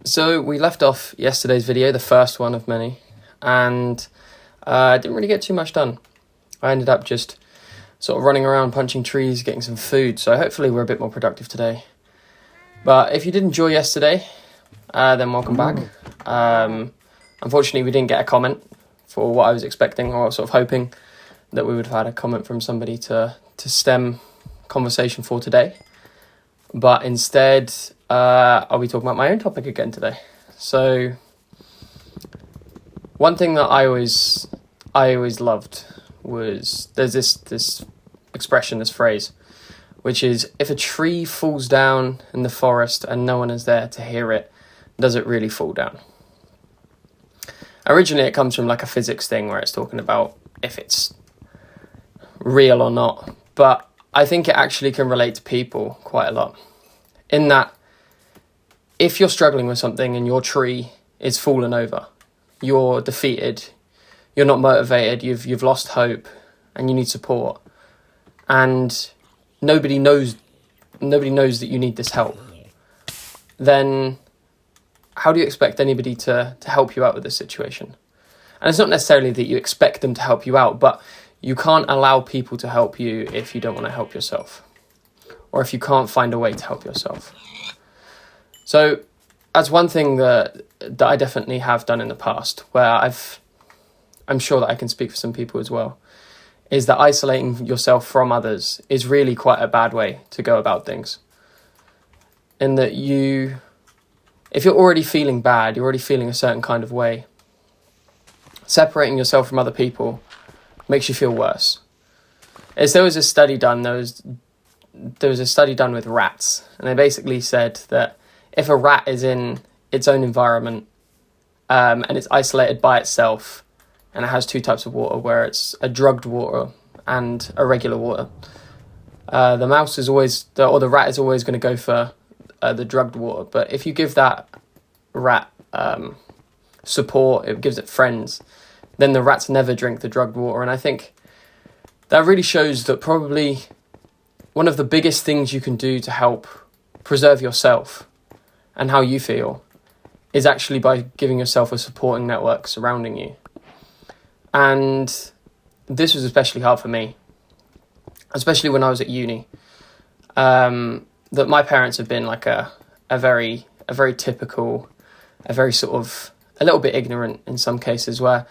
So we left off yesterday's video, the first one of many, and I didn't really get too much done. I ended up just sort of running around, punching trees, getting some food, so hopefully we're a bit more productive today. But if you did enjoy yesterday, then welcome back. Unfortunately, we didn't get a comment for what I was expecting or sort of hoping that we would have had a comment from somebody to stem conversation for today. But instead, I'll be talking about my own topic again today. So, one thing that I always loved was there's this expression, this phrase, which is, if a tree falls down in the forest and no one is there to hear it, does it really fall down? Originally, it comes from like a physics thing where it's talking about if it's real or not, but I think it actually can relate to people quite a lot. In that, if you're struggling with something and your tree is fallen over, you're defeated, you're not motivated, you've lost hope, and you need support, and nobody knows that you need this help, then how do you expect anybody to help you out with this situation? And it's not necessarily that you expect them to help you out, but you can't allow people to help you if you don't want to help yourself, or if you can't find a way to help yourself. So that's one thing that I definitely have done in the past, where I'm sure that I can speak for some people as well, is that isolating yourself from others is really quite a bad way to go about things. In that if you're already feeling bad, you're already feeling a certain kind of way, separating yourself from other people makes you feel worse. There was a study done with rats, and they basically said that if a rat is in its own environment and it's isolated by itself, and it has two types of water, where it's a drugged water and a regular water, the rat is always going to go for the drugged water. But if you give that rat support, it gives it friends, then the rats never drink the drugged water. And I think that really shows that probably one of the biggest things you can do to help preserve yourself and how you feel is actually by giving yourself a supporting network surrounding you. And this was especially hard for me, especially when I was at uni. That my parents have been like a very typical, a very sort of a little bit ignorant in some cases, where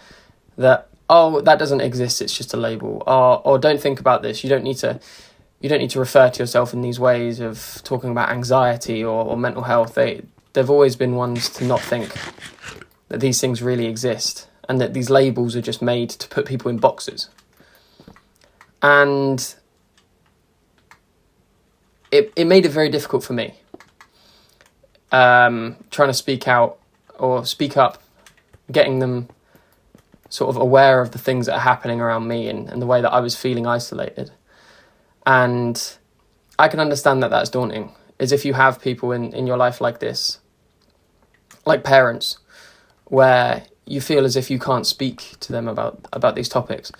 that doesn't exist, it's just a label, or don't think about this, you don't need to refer to yourself in these ways of talking about anxiety or mental health. They've always been ones to not think that these things really exist, and that these labels are just made to put people in boxes. And it made it very difficult for me, trying to speak out or speak up, getting them sort of aware of the things that are happening around me and the way that I was feeling isolated. And I can understand that that's daunting, is if you have people in your life like this, like parents, where you feel as if you can't speak to them about these topics.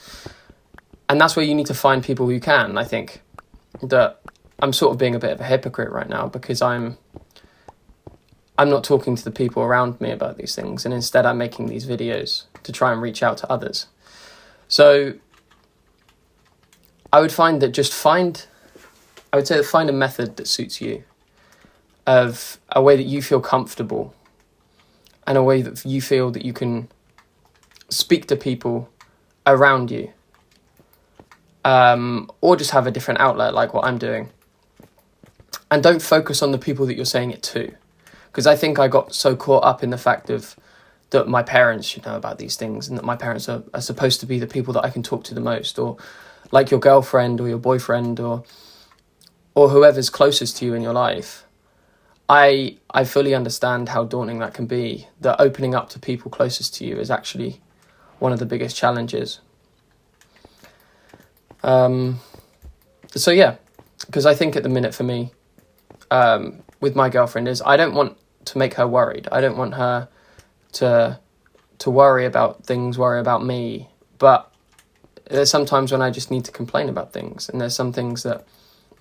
And that's where you need to find people who can. I think that I'm sort of being a bit of a hypocrite right now, because I'm not talking to the people around me about these things, and instead I'm making these videos to try and reach out to others. So I would find that find a method that suits you, of a way that you feel comfortable, and a way that you feel that you can speak to people around you, or just have a different outlet like what I'm doing. And don't focus on the people that you're saying it to, because I think I got so caught up in the fact that my parents should know about these things, and that my parents are supposed to be the people that I can talk to the most, or like your girlfriend or your boyfriend or whoever's closest to you in your life. I fully understand how daunting that can be, that opening up to people closest to you is actually one of the biggest challenges. So yeah, because I think at the minute for me, with my girlfriend, is I don't want to make her worried. I don't want her to worry about things, worry about me. But there's sometimes when I just need to complain about things, and there's some things that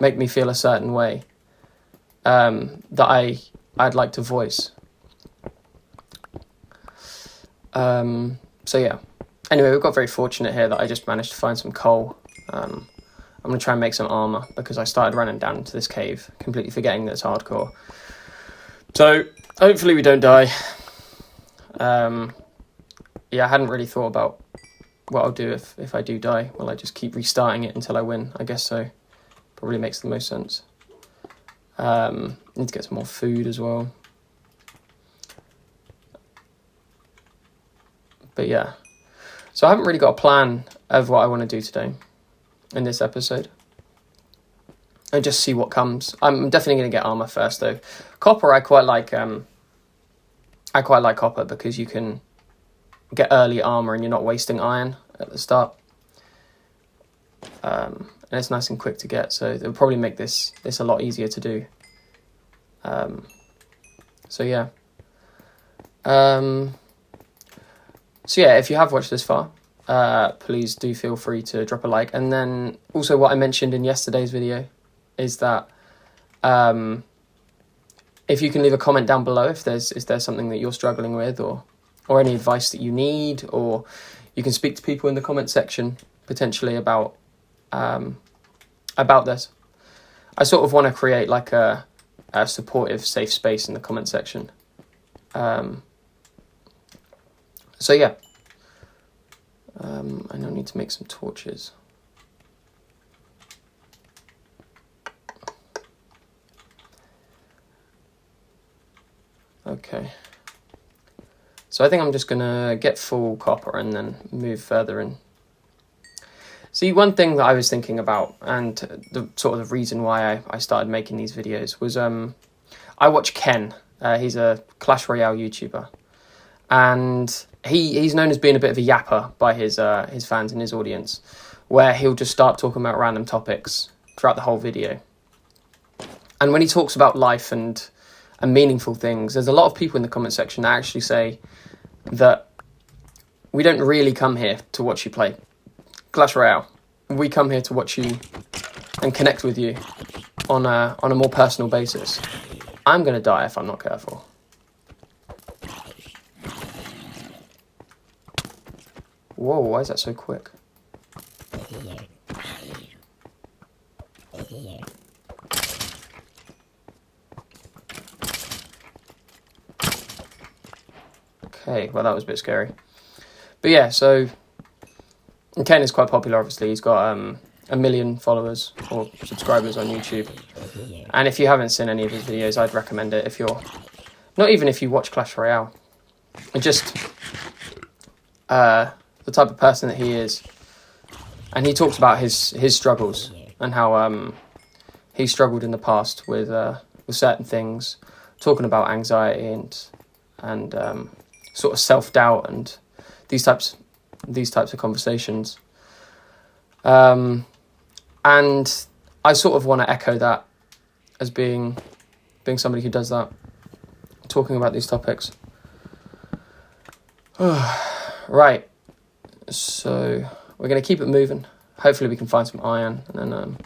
make me feel a certain way, that I'd like to voice. So yeah. Anyway, we got very fortunate here that I just managed to find some coal. I'm going to try and make some armour because I started running down into this cave, completely forgetting that it's hardcore. So, hopefully we don't die. Yeah, I hadn't really thought about what I'll do if I do die. Will I just keep restarting it until I win? I guess so. Probably makes the most sense. Need to get some more food as well. But yeah. So I haven't really got a plan of what I want to do today in this episode. And just see what comes. I'm definitely going to get armor first, though. Copper, I quite like. I quite like copper because you can get early armor and you're not wasting iron at the start. And it's nice and quick to get, so it'll probably make this a lot easier to do. So yeah. So yeah, if you have watched this far, please do feel free to drop a like. And then also what I mentioned in yesterday's video is that if you can leave a comment down below if there's something that you're struggling with or any advice that you need, or you can speak to people in the comment section potentially about this. I sort of want to create like a supportive, safe space in the comment section. So yeah, I now need to make some torches. Okay. So I think I'm just going to get full copper and then move further in. See, one thing that I was thinking about, and the sort of the reason why I started making these videos was I watch Ken. He's a Clash Royale YouTuber. And he's known as being a bit of a yapper by his fans and his audience, where he'll just start talking about random topics throughout the whole video. And when he talks about life and meaningful things, there's a lot of people in the comment section that actually say that we don't really come here to watch you play Clash Royale. We come here to watch you and connect with you on a more personal basis. I'm going to die if I'm not careful. Whoa, why is that so quick? Okay, well that was a bit scary. But yeah, so Ken is quite popular, obviously. He's got 1 million followers or subscribers on YouTube. And if you haven't seen any of his videos, I'd recommend it if you're... Not even if you watch Clash Royale. Just the type of person that he is. And he talks about his struggles and how he struggled in the past with certain things, talking about anxiety and sort of self-doubt and these types of conversations. And I sort of want to echo that as being somebody who does that, talking about these topics. Right, so we're going to keep it moving. Hopefully we can find some iron and then...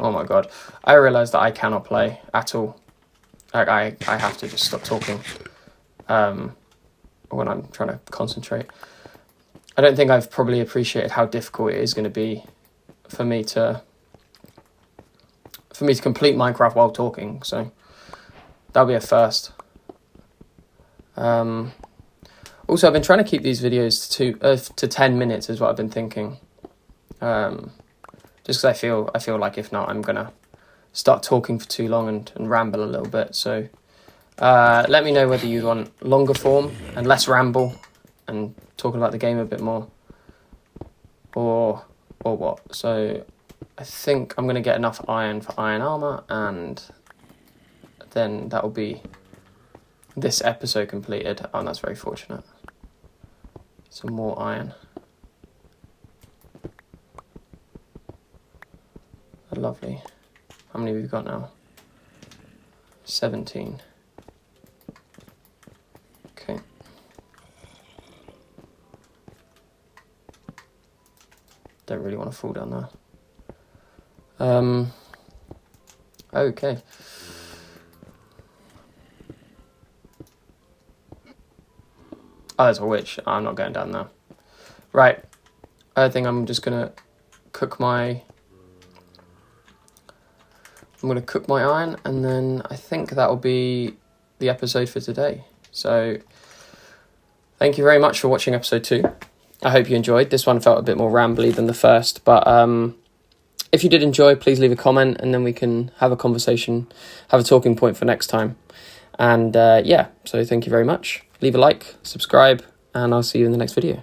Oh my god, I realised that I cannot play at all. Like, I have to just stop talking when I'm trying to concentrate. I don't think I've probably appreciated how difficult it is going to be for me to complete Minecraft while talking, so that'll be a first. Also, I've been trying to keep these videos to 10 minutes is what I've been thinking. Just because I feel like if not, I'm going to start talking for too long and ramble a little bit. So let me know whether you want longer form and less ramble and talking about the game a bit more, or what. So I think I'm going to get enough iron for iron armor, and then that will be this episode completed. Oh, that's very fortunate. Some more iron. Lovely. How many have we got now? 17. Okay. don't really want to fall down there. Okay. Oh, there's a witch. I'm not going down there. Right. I think I'm just going to cook my iron, and then I think that will be the episode for today. So thank you very much for watching episode 2. I hope you enjoyed. This one felt a bit more rambly than the first, but if you did enjoy, please leave a comment, and then we can have a conversation, have a talking point for next time. And so thank you very much. Leave a like, subscribe, and I'll see you in the next video.